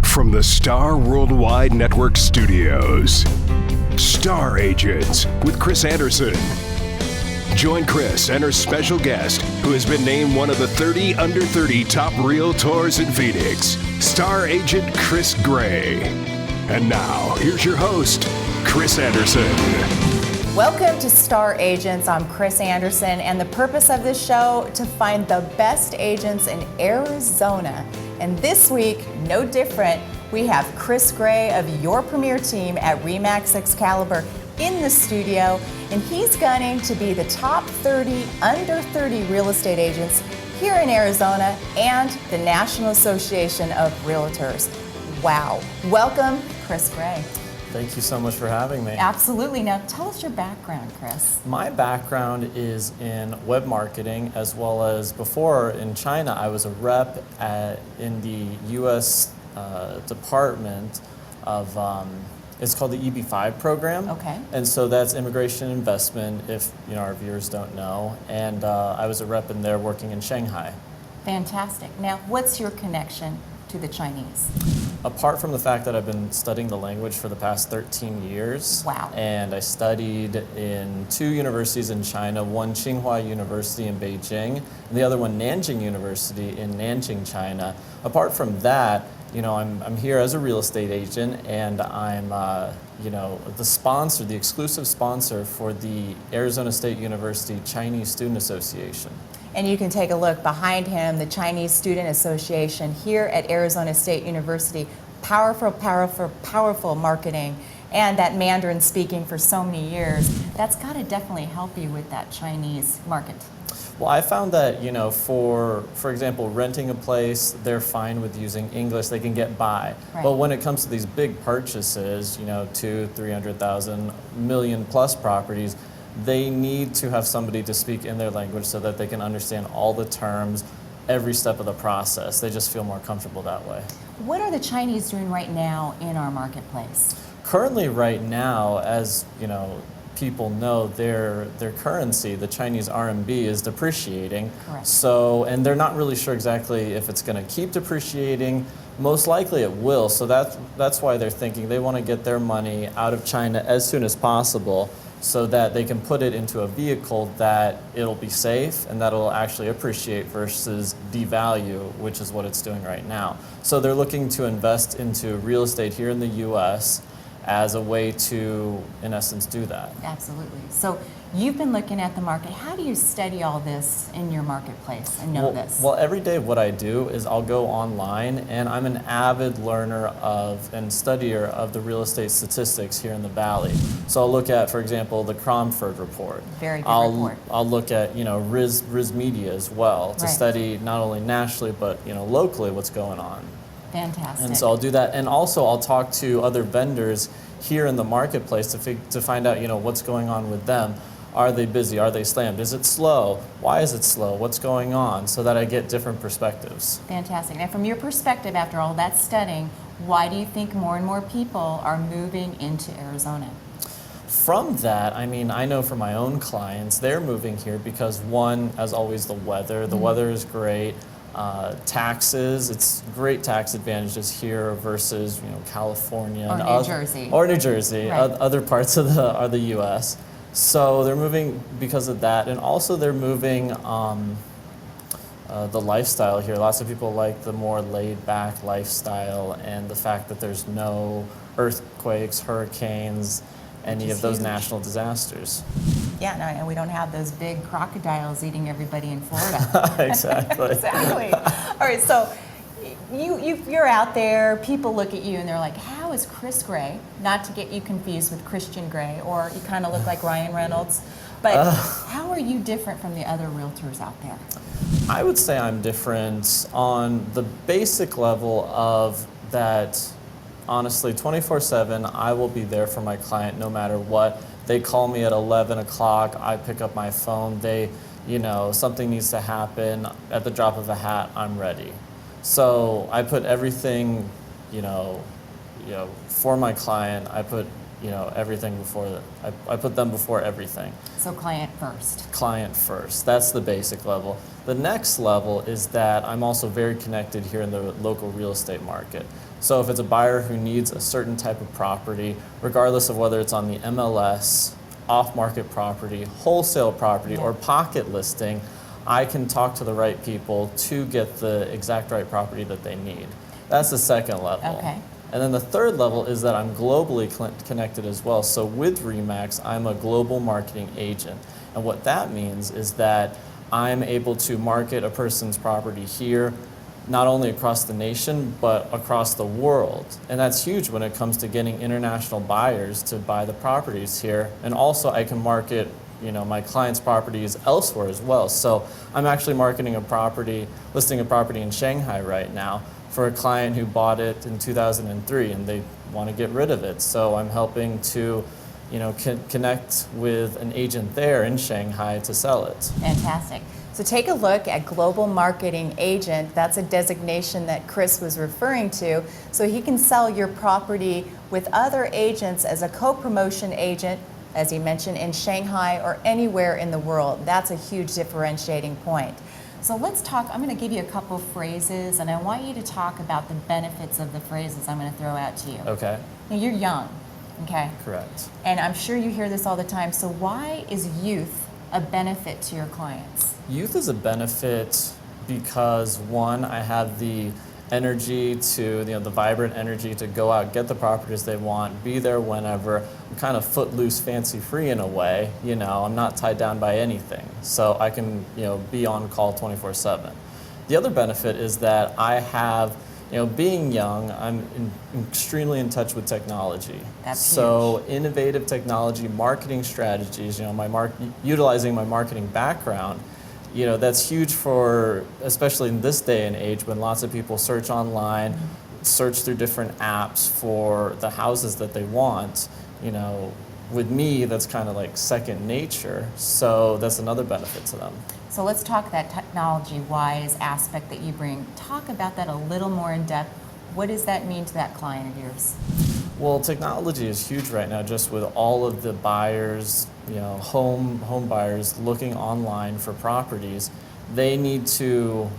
From the Star Worldwide Network Studios, Star Agents with Kris Anderson. Join Kris and her special guest, who has been named one of the 30 under 30 top realtors in Phoenix, Star Agent Chris Gray. And now, here's your host, Kris Anderson. Welcome to Star Agents. I'm Kris Anderson, and the purpose of this show, to find the best agents in Arizona. And this week, no different, we have Chris Gray of your premier team at RE/MAX Excalibur in the studio, and he's gunning to be the top 30 under 30 real estate agents here in Arizona and the National Association of Realtors. Wow. Welcome, Chris Gray. Thank you so much for having me. Absolutely. Now, tell us your background, Chris. My background is in web marketing, as well as before in China, I was a rep in the U.S. Department of, it's called the EB-5 program. Okay. And so that's immigration investment, if our viewers don't know. And I was a rep in there working in Shanghai. Fantastic. Now, what's your connection to the Chinese? Apart from the fact that I've been studying the language for the past 13 years. Wow. And I studied in 2 universities in China, one Tsinghua University in Beijing, and the other one Nanjing University in Nanjing, China. Apart from that, I'm here as a real estate agent, and I'm the sponsor, the exclusive sponsor for the Arizona State University Chinese Student Association. And you can take a look behind him, the Chinese Student Association here at Arizona State University. Powerful, powerful, powerful marketing, and that Mandarin speaking for so many years. That's got to definitely help you with that Chinese market. Well, I found that, for example, renting a place, they're fine with using English, they can get by. Right. But when it comes to these big purchases, 200,000-300,000 million plus properties, they need to have somebody to speak in their language so that they can understand all the terms, every step of the process. They just feel more comfortable that way. What are the Chinese doing right now in our marketplace? Currently, right now, as people know, their currency, the Chinese RMB, is depreciating. Correct. So, and they're not really sure exactly if it's going to keep depreciating. Most likely it will. So that's why they're thinking they want to get their money out of China as soon as possible, so that they can put it into a vehicle that it'll be safe and that it'll actually appreciate versus devalue, which is what it's doing right now. So they're looking to invest into real estate here in the U.S. as a way to, in essence, do that. Absolutely. So you've been looking at the market. How do you study all this in your marketplace and know this? Well, every day what I do is I'll go online, and I'm an avid learner of and studier of the real estate statistics here in the Valley. So I'll look at, for example, the Cromford report. Very good report. I'll look at Riz Media as well to Right. study not only nationally but locally what's going on. Fantastic. And so I'll do that, and also I'll talk to other vendors here in the marketplace to find out what's going on with them. Are they busy? Are they slammed? Is it slow? Why is it slow? What's going on? So that I get different perspectives. Fantastic. Now, from your perspective, after all that studying, why do you think more and more people are moving into Arizona? From that, I know for my own clients, they're moving here because, one, as always, the weather. The weather is great. Taxes, it's great tax advantages here versus California Or and New Jersey. Or New Jersey, Right. Other parts of the U.S. So they're moving because of that, and also they're moving the lifestyle here. Lots of people like the more laid-back lifestyle and the fact that there's no earthquakes, hurricanes, any of those huge. national disasters. Yeah, no, and we don't have those big crocodiles eating everybody in Florida. Exactly. Exactly. All right, so you're out there, people look at you and they're like, how is Chris Gray, not to get you confused with Christian Gray, or you kind of look like Ryan Reynolds, but how are you different from the other realtors out there? I would say I'm different on the basic level of that. Honestly, 24/7, I will be there for my client no matter what. They call me at 11 o'clock, I pick up my phone, something needs to happen, at the drop of a hat, I'm ready. So I put everything, for my client, I put everything before I put them before everything. So client first. Client first. That's the basic level. The next level is that I'm also very connected here in the local real estate market. So if it's a buyer who needs a certain type of property, regardless of whether it's on the MLS, off-market property, wholesale property, or pocket listing, I can talk to the right people to get the exact right property that they need. That's the second level. Okay. And then the third level is that I'm globally connected as well. So with RE/MAX, I'm a global marketing agent. And what that means is that I'm able to market a person's property here, not only across the nation, but across the world. And that's huge when it comes to getting international buyers to buy the properties here. And also I can market my clients' properties elsewhere as well. So I'm actually marketing listing a property in Shanghai right now for a client who bought it in 2003 and they want to get rid of it. So I'm helping to connect with an agent there in Shanghai to sell it. Fantastic. So take a look at Global Marketing Agent. That's a designation that Kris was referring to. So he can sell your property with other agents as a co-promotion agent, as he mentioned, in Shanghai or anywhere in the world. That's a huge differentiating point. So let's talk, I'm going to give you a couple phrases and I want you to talk about the benefits of the phrases I'm going to throw out to you. Okay. Now, you're young, okay? Correct. And I'm sure you hear this all the time. So why is youth a benefit to your clients? Youth is a benefit because, one, I have the energy to, the vibrant energy to go out, get the properties they want, be there whenever. I'm kind of footloose, fancy-free in a way. I'm not tied down by anything. So I can, be on call 24/7. The other benefit is that I have, being young, I'm extremely in touch with technology. That's so huge. Innovative technology, marketing strategies, utilizing my marketing background, that's huge for, especially in this day and age when lots of people search online, search through different apps for the houses that they want. With me, that's kind of like second nature. So that's another benefit to them. So let's talk that technology-wise aspect that you bring. Talk about that a little more in depth. What does that mean to that client of yours? Well, technology is huge right now, just with all of the buyers, home buyers looking online for properties. They need to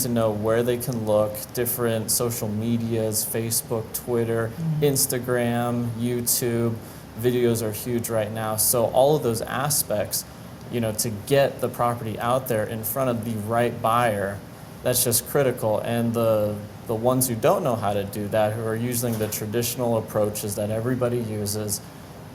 know where they can look, different social medias, Facebook, Twitter, Instagram, YouTube. Videos are huge right now. So all of those aspects, to get the property out there in front of the right buyer, that's just critical. And the ones who don't know how to do that, who are using the traditional approaches that everybody uses,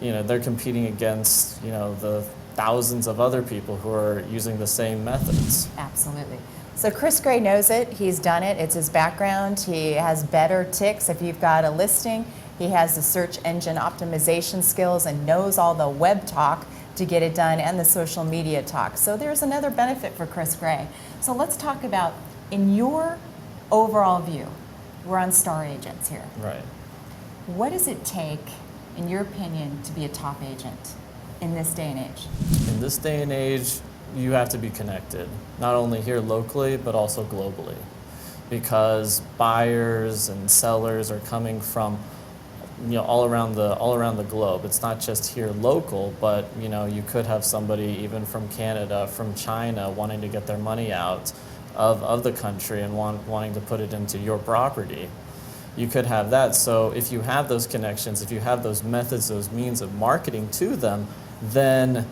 they're competing against, the thousands of other people who are using the same methods. Absolutely. So Kris Gray knows it. He's done it. It's his background. He has better ticks if you've got a listing. He has the search engine optimization skills and knows all the web talk to get it done and the social media talk. So there's another benefit for Kris Gray. So let's talk about, in your overall view, we're on Star Agents here. Right. What does it take, in your opinion, to be a top agent in this day and age? In this day and age, you have to be connected, not only here locally, but also globally. Because buyers and sellers are coming from all around the globe. It's not just here local, but you could have somebody even from Canada, from China, wanting to get their money out of the country and wanting to put it into your property. You could have that. So if you have those connections, if you have those methods, those means of marketing to them, then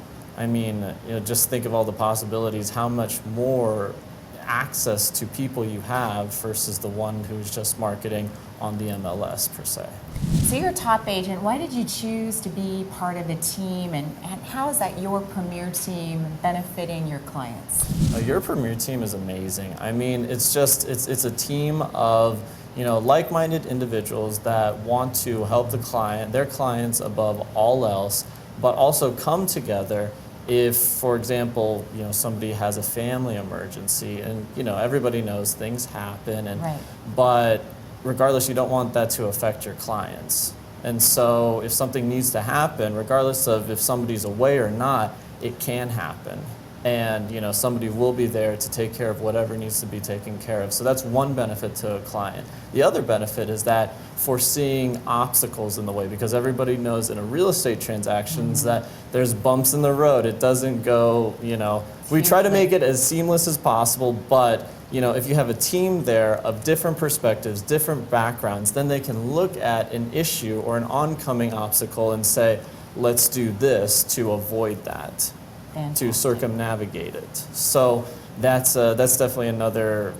just think of all the possibilities, how much more access to people you have versus the one who's just marketing on the MLS per se. So you're a top agent. Why did you choose to be part of a team, and how is that your premier team benefiting your clients? Your premier team is amazing. It's a team of like-minded individuals that want to help their clients above all else, but also come together if, for example, somebody has a family emergency, and everybody knows things happen, Right. But regardless, you don't want that to affect your clients. And so if something needs to happen, regardless of if somebody's away or not, it can happen. and somebody will be there to take care of whatever needs to be taken care of. So that's one benefit to a client. The other benefit is that foreseeing obstacles in the way, because everybody knows in a real estate transactions that there's bumps in the road. It doesn't go, we try to make it as seamless as possible, but if you have a team there of different perspectives, different backgrounds, then they can look at an issue or an oncoming obstacle and say, let's do this to avoid that. Fantastic. To circumnavigate it. So that's definitely another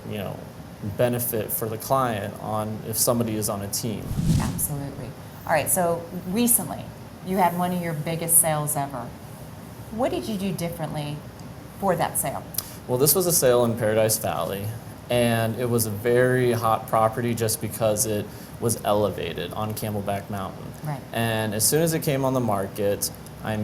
benefit for the client on if somebody is on a team. Absolutely. All right, so recently you had one of your biggest sales ever. What did you do differently for that sale? Well, this was a sale in Paradise Valley, and it was a very hot property just because it was elevated on Camelback Mountain. Right. And as soon as it came on the market, I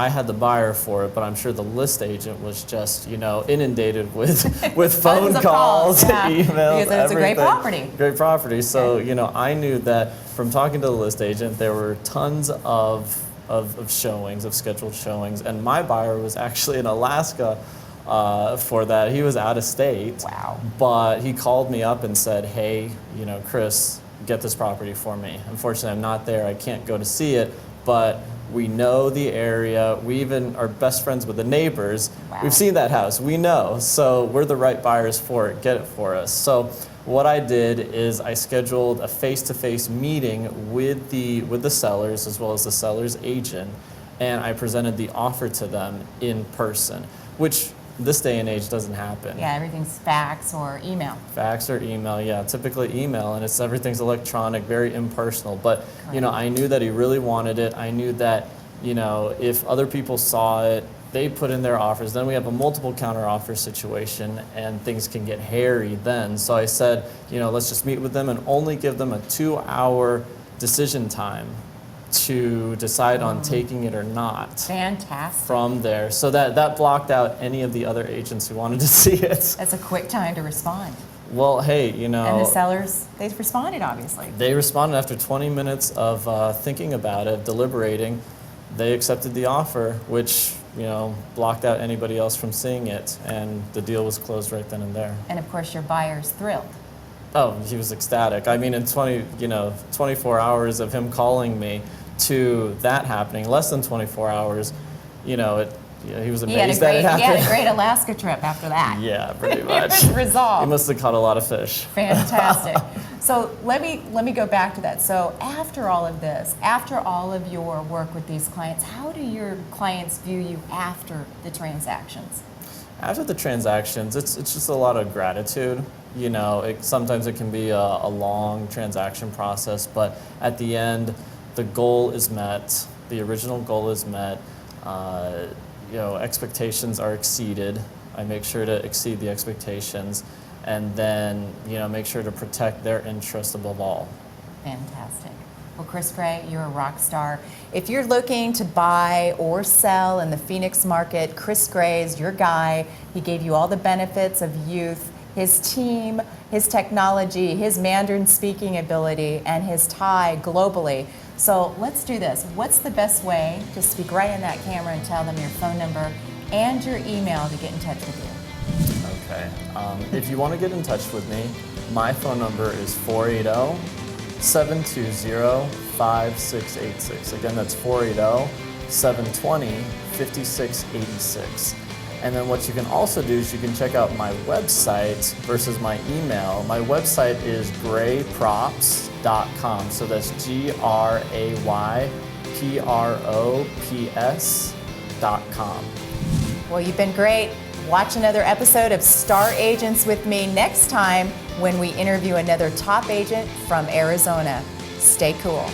had the buyer for it, but I'm sure the list agent was just, inundated with phone calls, yeah. emails, because it's a great property. Great property. So, I knew that from talking to the list agent, there were tons of showings, of scheduled showings, and my buyer was actually in Alaska for that. He was out of state. Wow. But he called me up and said, hey, Kris, get this property for me. Unfortunately, I'm not there. I can't go to see it, but we know the area. We even are best friends with the neighbors. Wow. We've seen that house. We know. So we're the right buyers for it. Get it for us. So what I did is I scheduled a face-to-face meeting with the sellers as well as the seller's agent, and I presented the offer to them in person, which this day and age doesn't happen. Yeah, everything's fax or email. Fax or email, yeah, typically email, and everything's electronic, very impersonal. But I knew that he really wanted it. I knew that if other people saw it, they put in their offers. Then we have a multiple counter offer situation, and things can get hairy then. So I said, let's just meet with them and only give them a 2-hour decision time to decide on taking it or not. Fantastic. From there. So that blocked out any of the other agents who wanted to see it. That's a quick time to respond. Well, hey, And the sellers, they responded, obviously. They responded after 20 minutes of thinking about it, deliberating. They accepted the offer, which, blocked out anybody else from seeing it, and the deal was closed right then and there. And of course, your buyer's thrilled. Oh, he was ecstatic. I mean, in 24 hours of him calling me to that happening, less than 24 hours, he was amazed that it happened. He had a great Alaska trip after that. Yeah, pretty much. It was resolved. He must have caught a lot of fish. Fantastic. So let me go back to that. So after all of this, after all of your work with these clients, how do your clients view you after the transactions? After the transactions, it's just a lot of gratitude. Sometimes it can be a long transaction process, but at the end, the goal is met. The original goal is met. Expectations are exceeded. I make sure to exceed the expectations, and then make sure to protect their interest above all. Fantastic. Well, Kris Gray, you're a rock star. If you're looking to buy or sell in the Phoenix market, Kris Gray is your guy. He gave you all the benefits of youth, his team, his technology, his Mandarin speaking ability, and his tie globally. So let's do this. What's the best way to speak right in that camera and tell them your phone number and your email to get in touch with you? Okay. If you want to get in touch with me, my phone number is 480-720-5686. Again, that's 480-720-5686. And then what you can also do is you can check out my website versus my email. My website is grayprops.com. So that's grayprops.com. Well, you've been great. Watch another episode of Star Agents with me next time when we interview another top agent from Arizona. Stay cool.